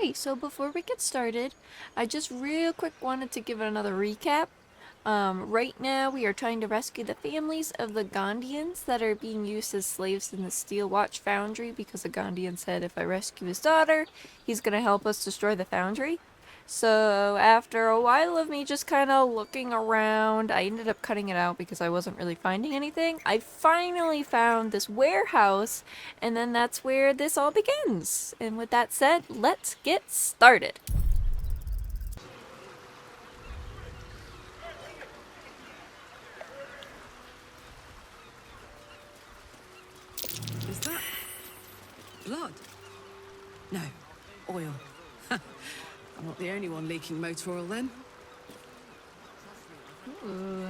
Okay, so before we get started, I just real quick wanted to give another recap. Right now we are trying to rescue the families of the Gondians that are being used as slaves in the Steel Watch Foundry because the Gondian said if I rescue his daughter, he's gonna help us destroy the foundry. So after a while of me just kind of looking around, I ended up cutting it out because I wasn't really finding anything. I finally found this warehouse, and then that's where this all begins. And with that said, let's get started. Is that blood? No, oil. I'm not the only one leaking motor oil then. Ooh.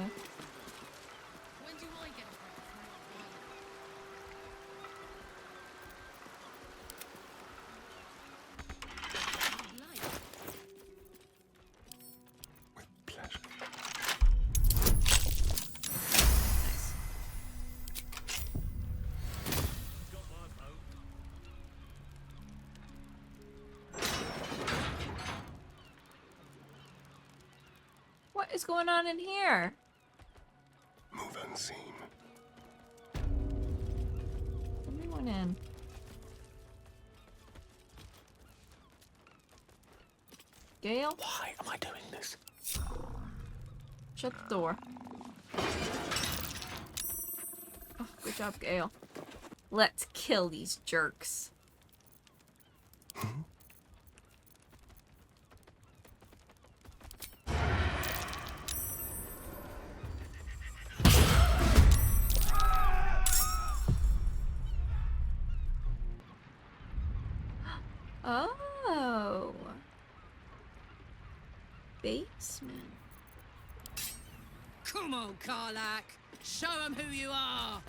What is going on in here? Move unseen. Everyone in. Gale, Why am I doing this? shut the door. Oh, good job, Gale. Let's kill these jerks. Oh. Basement. Come on, Karlak. Show them who you are.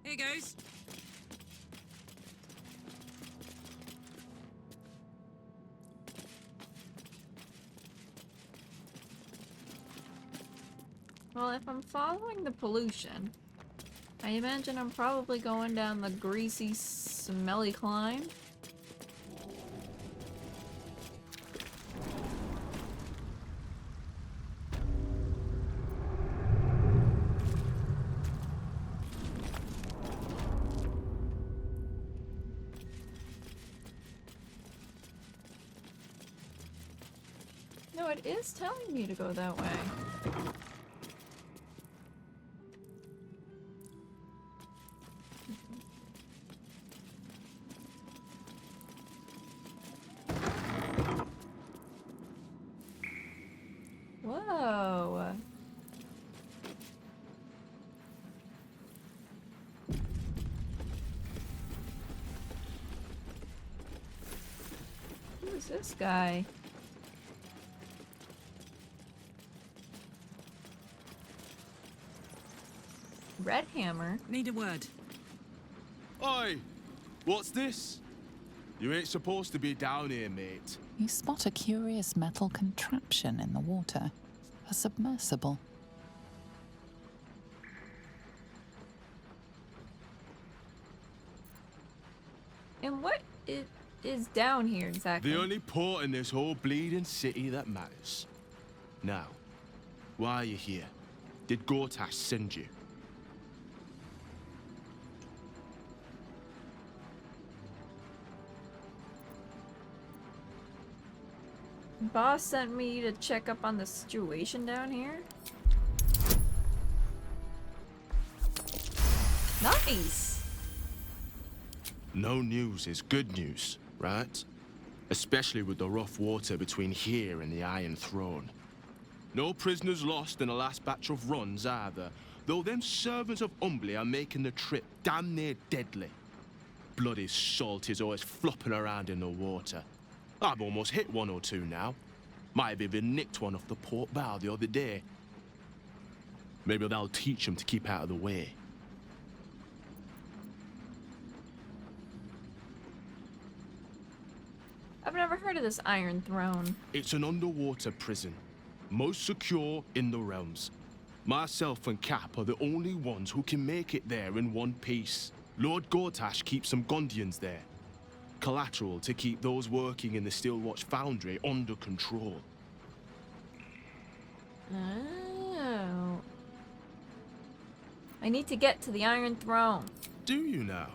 Here goes. Well, if I'm following the pollution, I imagine I'm probably going down the greasy, smelly climb. No, it is telling me to go that way. Whoa. Who is this guy? Red Hammer? Need a word. Oi! What's this? You ain't supposed to be down here, mate. You spot a curious metal contraption in the water. A submersible. And what is down here exactly? The only port in this whole bleeding city that matters. Now, why are you here? Did Gortash send you? Boss sent me to check up on the situation down here. Nice! No news is good news, right? Especially with the rough water between here and the Iron Throne. No prisoners lost in the last batch of runs either, though them servants of Umbly are making the trip damn near deadly. Bloody salt is always flopping around in the water. I've almost hit one or two now. Might have even nicked one off the port bow the other day. Maybe that'll teach them to keep out of the way. I've never heard of this Iron Throne. It's an underwater prison. most secure in the realms. Myself and Cap are the only ones who can make it there in one piece. Lord Gortash keeps some Gondians there. Collateral to keep those working in the Steelwatch Foundry under control. Oh. I need to get to the Iron Throne. Do you now?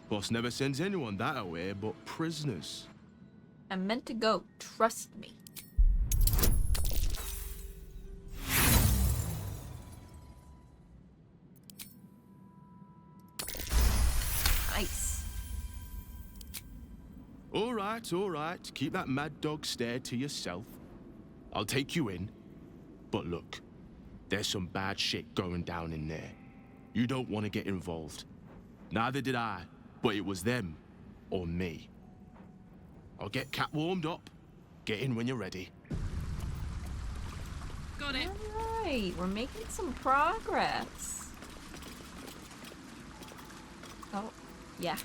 Boss never sends anyone that away but prisoners. I'm meant to go. Trust me. Nice. All right. Keep that mad dog stare to yourself. I'll take you in. But look, there's some bad shit going down in there. You don't want to get involved. Neither did I, but it was them or me. I'll get Cat warmed up. Get in when you're ready. Got it. Alright, we're making some progress. Oh, yeah.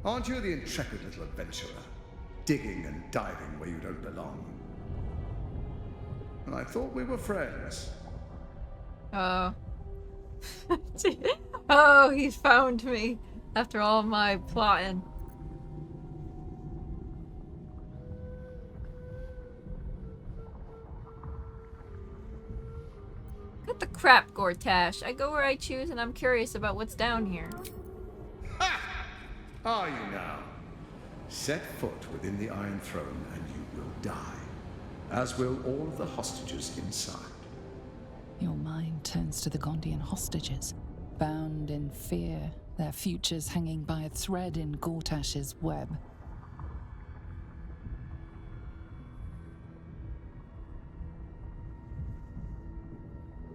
Aren't you the intrepid little adventurer, digging and diving where you don't belong? And I thought we were friends. Oh. Oh, he's found me after all my plotting. Cut the crap, Gortash. I go where I choose and I'm curious about what's down here. Are you now? Set foot within the Iron Throne and you will die, as will all of the hostages inside. Your mind turns to the Gondian hostages, bound in fear, their futures hanging by a thread in Gortash's web.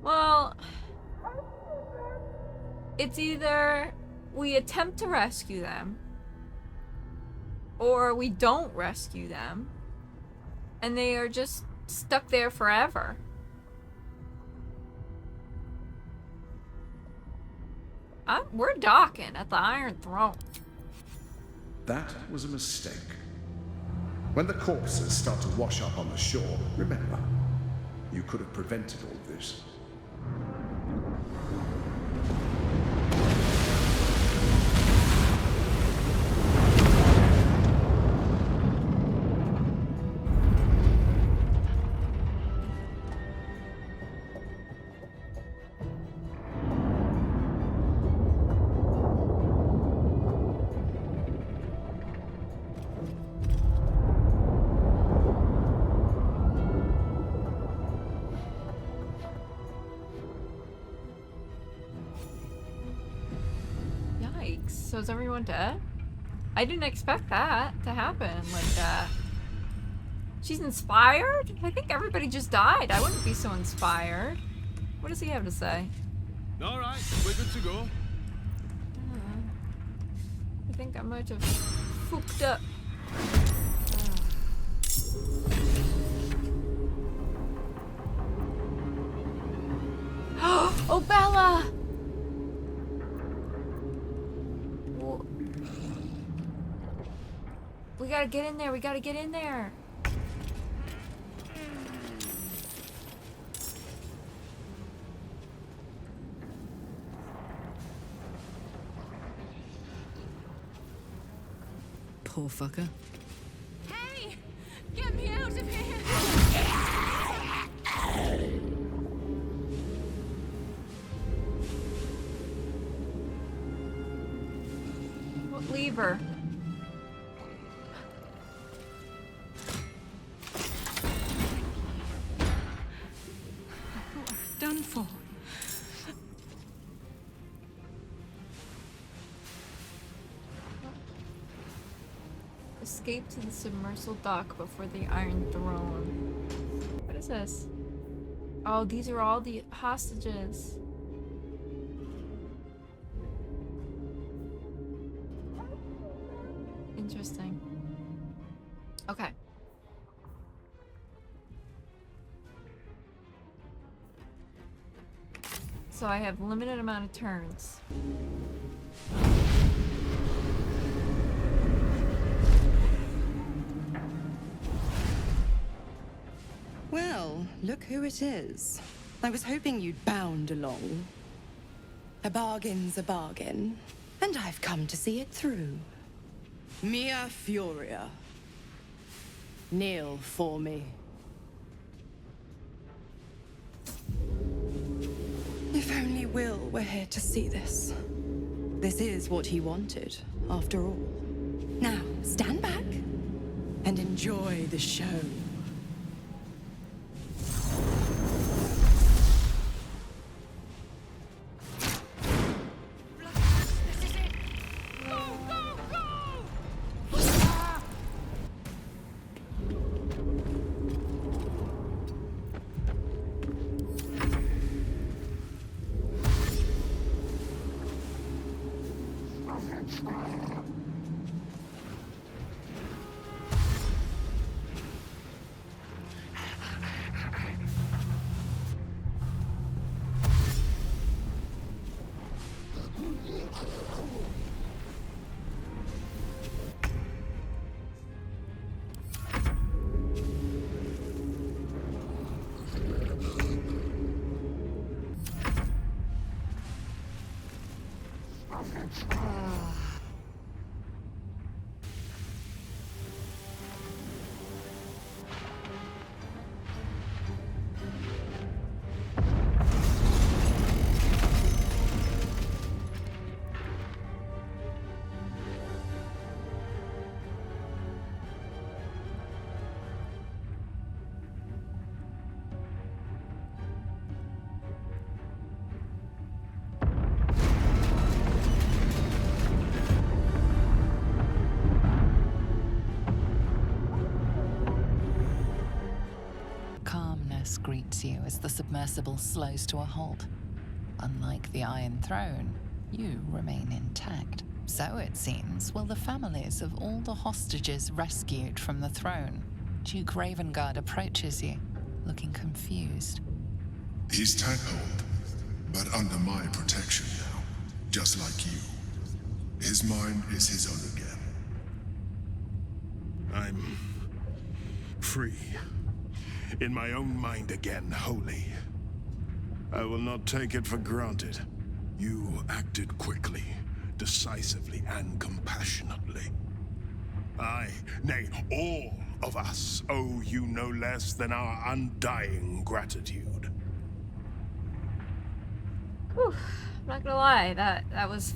Well, it's either we attempt to rescue them, or we don't rescue them, and they are just stuck there forever. We're docking at the Iron Throne. That was a mistake. When the corpses start to wash up on the shore, remember, you could have prevented all this. So is everyone dead? I didn't expect that to happen. Like, she's inspired? I think everybody just died. I wouldn't be so inspired. What does he have to say? All right, we're good to go. I think I might have fucked up. Oh, Bella! We gotta get in there, we gotta get in there. Poor fucker. Hey! Get me out of here! What lever? Done for. Escape to the submersible dock before the Iron Throne. What is this? Oh, these are all the hostages. Interesting. Okay. So I have limited amount of turns. Well, look who it is. I was hoping you'd bound along. A bargain's a bargain, and I've come to see it through. Mia Furia. Kneel for me. If only Will were here to see this. This is what he wanted, after all. Now, stand back and enjoy the show. Greets you as the submersible slows to a halt. Unlike the Iron Throne, you remain intact. So it seems will the families of all the hostages rescued from the throne. Duke Ravengard approaches you, looking confused. He's tadpoled, but under my protection now, just like you. His mind is his own again. I'm free. In my own mind again, wholly. I will not take it for granted. You acted quickly, decisively, and compassionately. I, nay, all of us, owe you no less than our undying gratitude. Whew, I'm not gonna lie, that was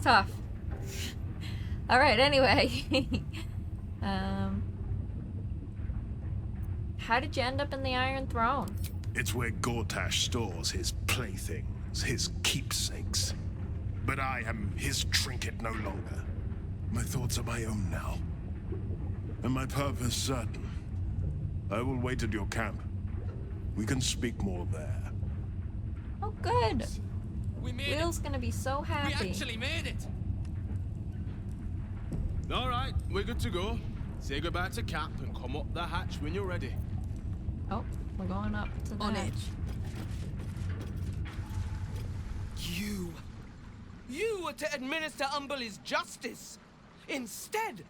tough. All right, anyway. How did you end up in the Iron Throne? It's where Gortash stores his playthings, his keepsakes. But I am his trinket no longer. My thoughts are my own now. And my purpose certain. I will wait at your camp. We can speak more there. Oh, good. We made Will's gonna be so it. happy. We actually made it. All right, we're good to go. Say goodbye to Cap and come up the hatch when you're ready. Oh, we're going up to the On hatch. it. You were to administer Umberlee's justice. Instead,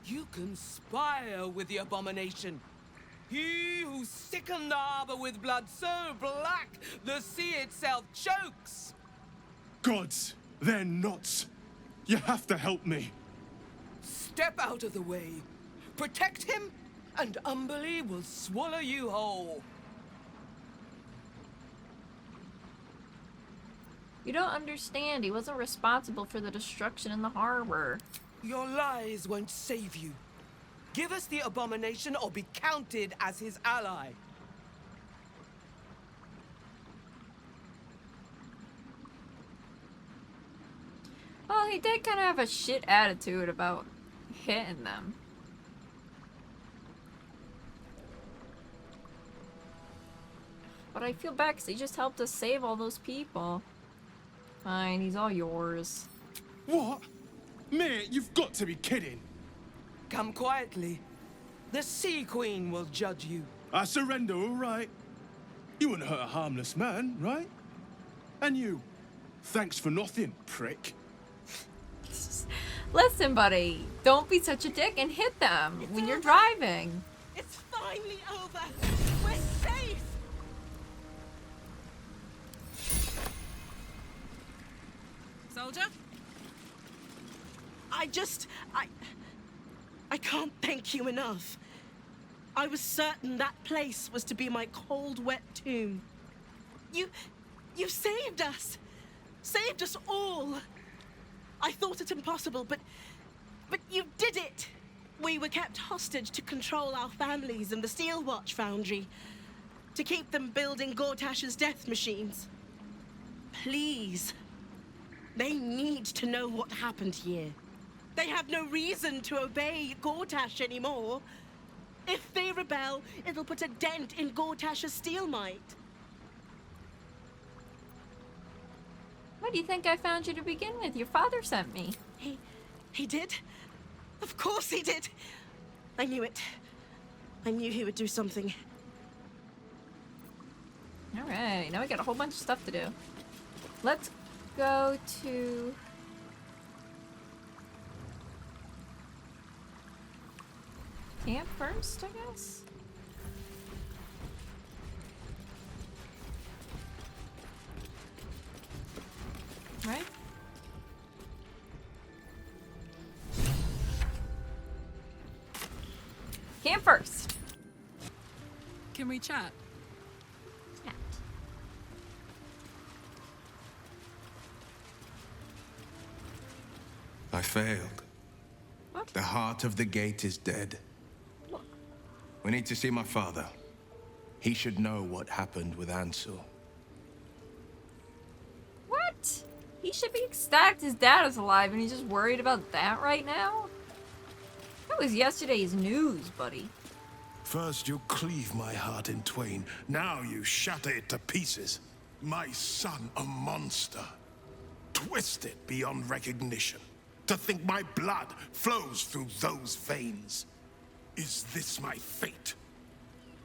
you conspire with the abomination. He who sickened the harbor with blood so black the sea itself chokes. Gods, they're nuts. You have to help me. Step out of the way. Protect him, and Umberlee will swallow you whole. You don't understand. He wasn't responsible for the destruction in the harbor. Your lies won't save you. Give us the abomination or be counted as his ally. Well, he did kind of have a shit attitude about hitting them. But I feel bad because he just helped us save all those people. Fine, he's all yours. What? Mate, you've got to be kidding. come quietly. The Sea Queen will judge you. I surrender, all right. You wouldn't hurt a harmless man, right? And you, thanks for nothing, prick. Listen, buddy, don't be such a dick and hit them when you're driving. It's finally over. We're safe. Soldier? I can't thank you enough. I was certain that place was to be my cold, wet tomb. You saved us. Saved us all. I thought it impossible, but you did it. We were kept hostage to control our families and the Steel Watch Foundry, to keep them building Gortash's death machines. Please. They need to know what happened here. They have no reason to obey Gortash anymore. If they rebel, it'll put a dent in Gortash's steel might. Why do you think I found you to begin with? Your father sent me. He did? Of course he did. I knew it. I knew he would do something. Alright, now we got a whole bunch of stuff to do. Let's go to... camp first, I guess? Right? Camp first. Can we chat? Chat. I failed. What? The heart of the gate is dead. Look. We need to see my father. He should know what happened with Ansel. What? He should be ecstatic his dad is alive and he's just worried about that right now? That was yesterday's news, buddy. First you cleave my heart in twain, now you shatter it to pieces. My son, a monster. Twisted beyond recognition. To think my blood flows through those veins. Is this my fate?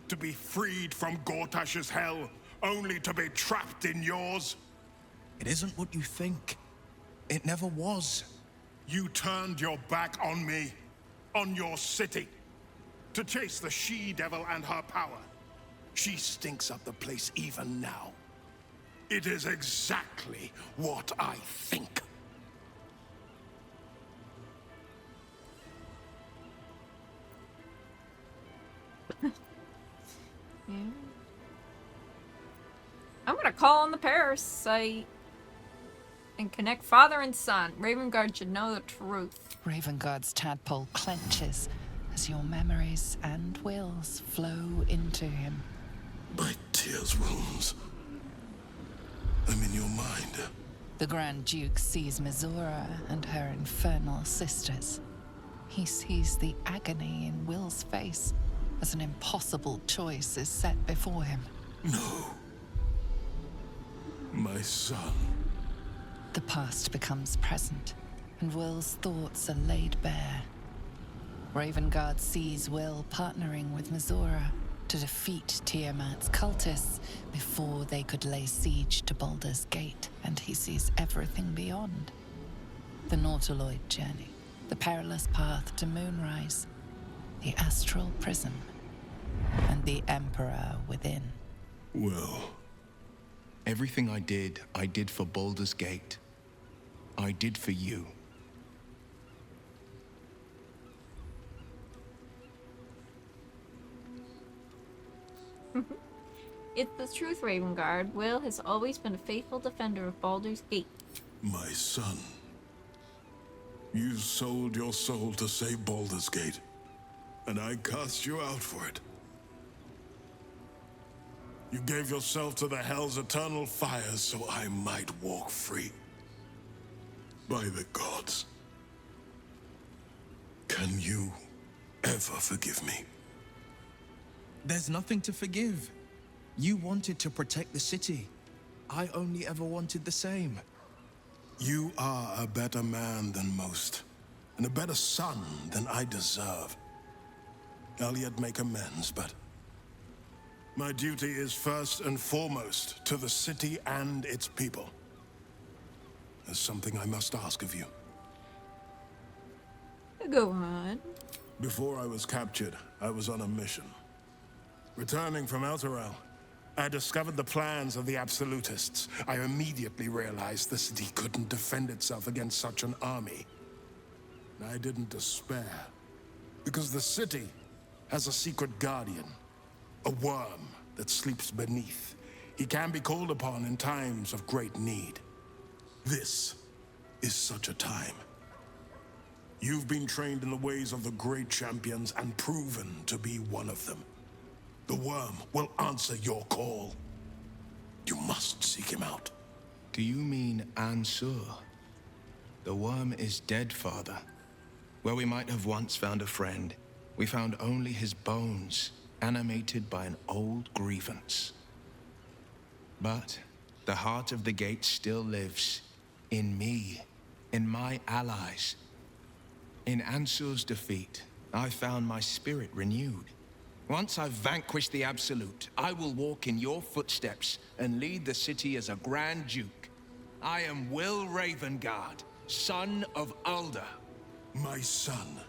To be freed from Gortash's hell, only to be trapped in yours? It isn't what you think. It never was. You turned your back on me, on your city, to chase the she-devil and her power. She stinks up the place even now. It is exactly what I think. Yeah. I'm gonna call on the parasite and connect father and son. Ravengard should know the truth. Ravengard's tadpole clenches as your memories and wills flow into him. My tears rose. I'm in your mind. The Grand Duke sees Mizora and her infernal sisters. He sees the agony in Will's face as an impossible choice is set before him. No. My son. The past becomes present, and Will's thoughts are laid bare. Ravengard sees Will partnering with Mizora to defeat Tiamat's cultists before they could lay siege to Baldur's Gate, and he sees everything beyond. The Nautiloid journey, the perilous path to Moonrise, the astral prism, and the Emperor within. Well, Everything I did for Baldur's Gate. I did for you. It's the truth, Ravengard. Will has always been a faithful defender of Baldur's Gate. my son. You sold your soul to save Baldur's Gate, and I cast you out for it. You gave yourself to the Hell's eternal fires so I might walk free. By the gods. Can you ever forgive me? There's nothing to forgive. You wanted to protect the city. I only ever wanted the same. You are a better man than most, and a better son than I deserve. I'll yet make amends, but my duty is first and foremost to the city and its people. There's something I must ask of you. Go on. Before I was captured, I was on a mission. Returning from Elturel, I discovered the plans of the Absolutists. I immediately realized the city couldn't defend itself against such an army. I didn't despair, because the city has a secret guardian, a worm that sleeps beneath. He can be called upon in times of great need. This is such a time. You've been trained in the ways of the great champions and proven to be one of them. The worm will answer your call. You must seek him out. Do you mean Ansur? The worm is dead, Father. Where we might have once found a friend, we found only his bones, animated by an old grievance. But the heart of the gate still lives, in me, in my allies. In Ansur's defeat, I found my spirit renewed. Once I've vanquished the Absolute, I will walk in your footsteps and lead the city as a Grand Duke. I am Will Ravengard, son of Alder. My son.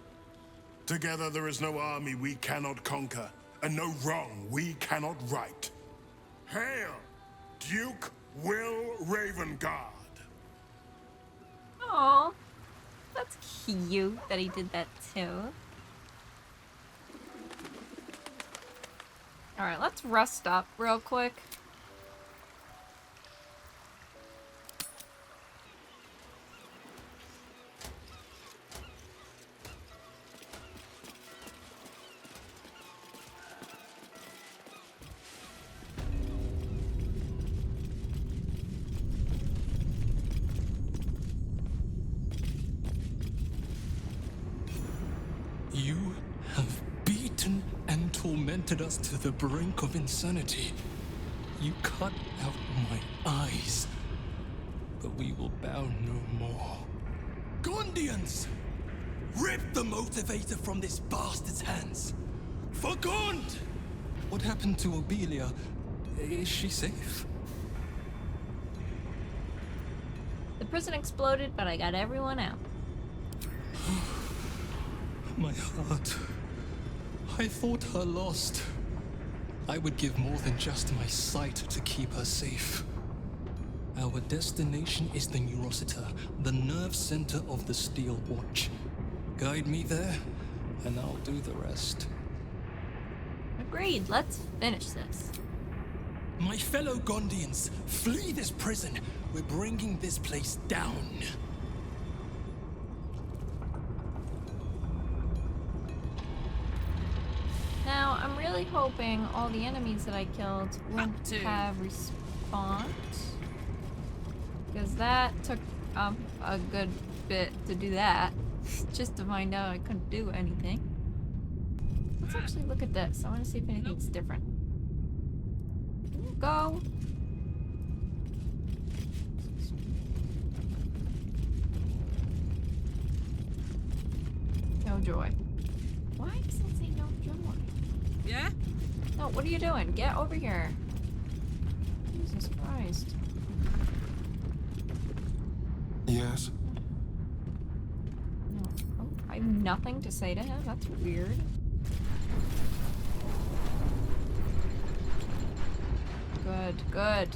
Together there is no army we cannot conquer, and no wrong we cannot right. Hail, Duke Will Ravengard! Aw, that's cute that he did that too. Alright, let's rest up real quick. You have beaten and tormented us to the brink of insanity. You cut out my eyes, but we will bow no more. Gondians! Rip the motivator from this bastard's hands! For Gond! What happened to Obelia? Is she safe? The prison exploded, but I got everyone out. My heart. I thought her lost. I would give more than just my sight to keep her safe. Our destination is the Neurosita, the nerve center of the Steel Watch. Guide me there, and I'll do the rest. Agreed, let's finish this. My fellow Gondians, flee this prison. We're bringing this place down. Now, I'm really hoping all the enemies that I killed won't have respawned. Because that took a good bit to do that. Just to find out I couldn't do anything. Let's actually look at this. I want to see if anything's different. Go! No joy. Why does it say no joy? Yeah? No, what are you doing? Get over here. Jesus Christ. Yes? No. Oh, I have nothing to say to him? That's weird. Good, good.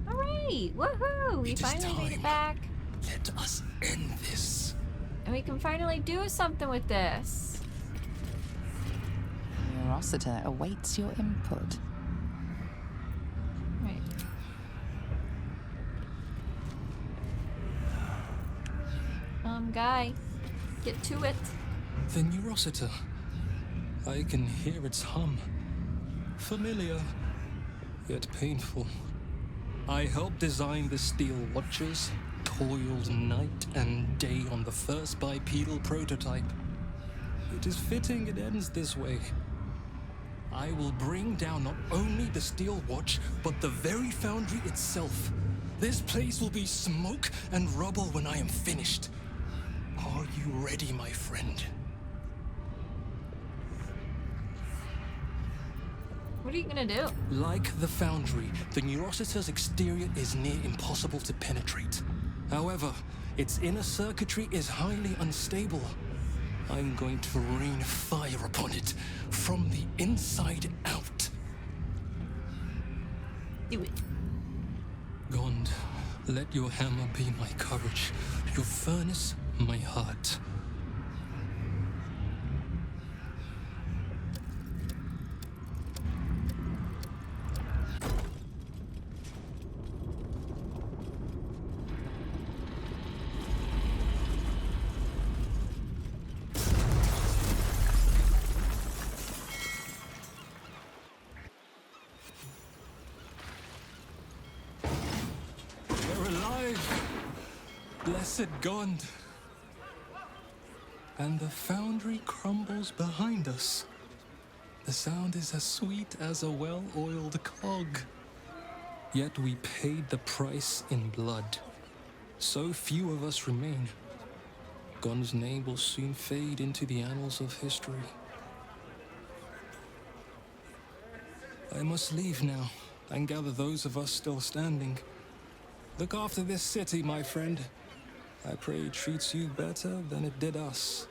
Alright, woohoo! We It is finally made it time. back. Let us end this. And we can finally do something with this. Rossiter awaits your input. Right. Guy, get to it. The Neurosita. I can hear its hum. Familiar, yet painful. I helped design the steel watches, toiled night and day on the first bipedal prototype. It is fitting it ends this way. I will bring down not only the steel watch, but the very foundry itself. This place will be smoke and rubble when I am finished. Are you ready, my friend? What are you gonna do? Like the foundry, the Neurosita's exterior is near impossible to penetrate. However, its inner circuitry is highly unstable. I'm going to rain fire upon it from the inside out. Do it. Gond, let your hammer be my courage, your furnace my heart. They're alive! Blessed Gond! And the foundry crumbles behind us. The sound is as sweet as a well-oiled cog. Yet we paid the price in blood. So few of us remain. Gond's name will soon fade into the annals of history. I must leave now and gather those of us still standing. Look after this city, my friend. I pray it treats you better than it did us.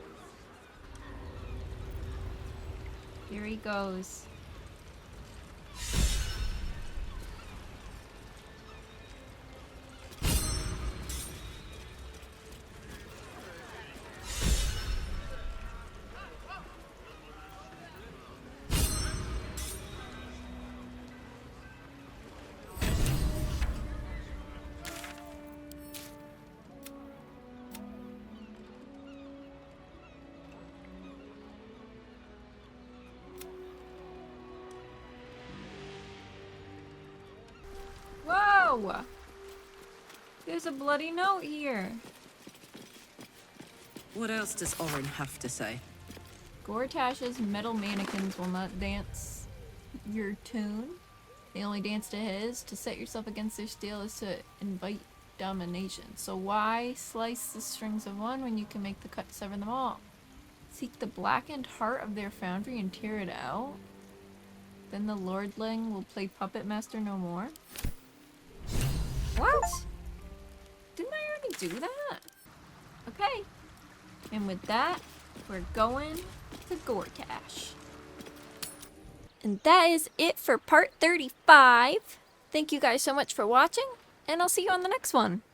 Here he goes. Whoa! There's a bloody note here. What else does Orin have to say? Gortash's metal mannequins will not dance your tune. They only dance to his. To set yourself against their steel is to invite domination. So why slice the strings of one when you can make the cut to sever them all? Seek the blackened heart of their foundry and tear it out. Then the lordling will play puppet master no more. What? Didn't I already do that? Okay. And with that, we're going to Gortash. And that is it for part 35. Thank you guys so much for watching, and I'll see you on the next one.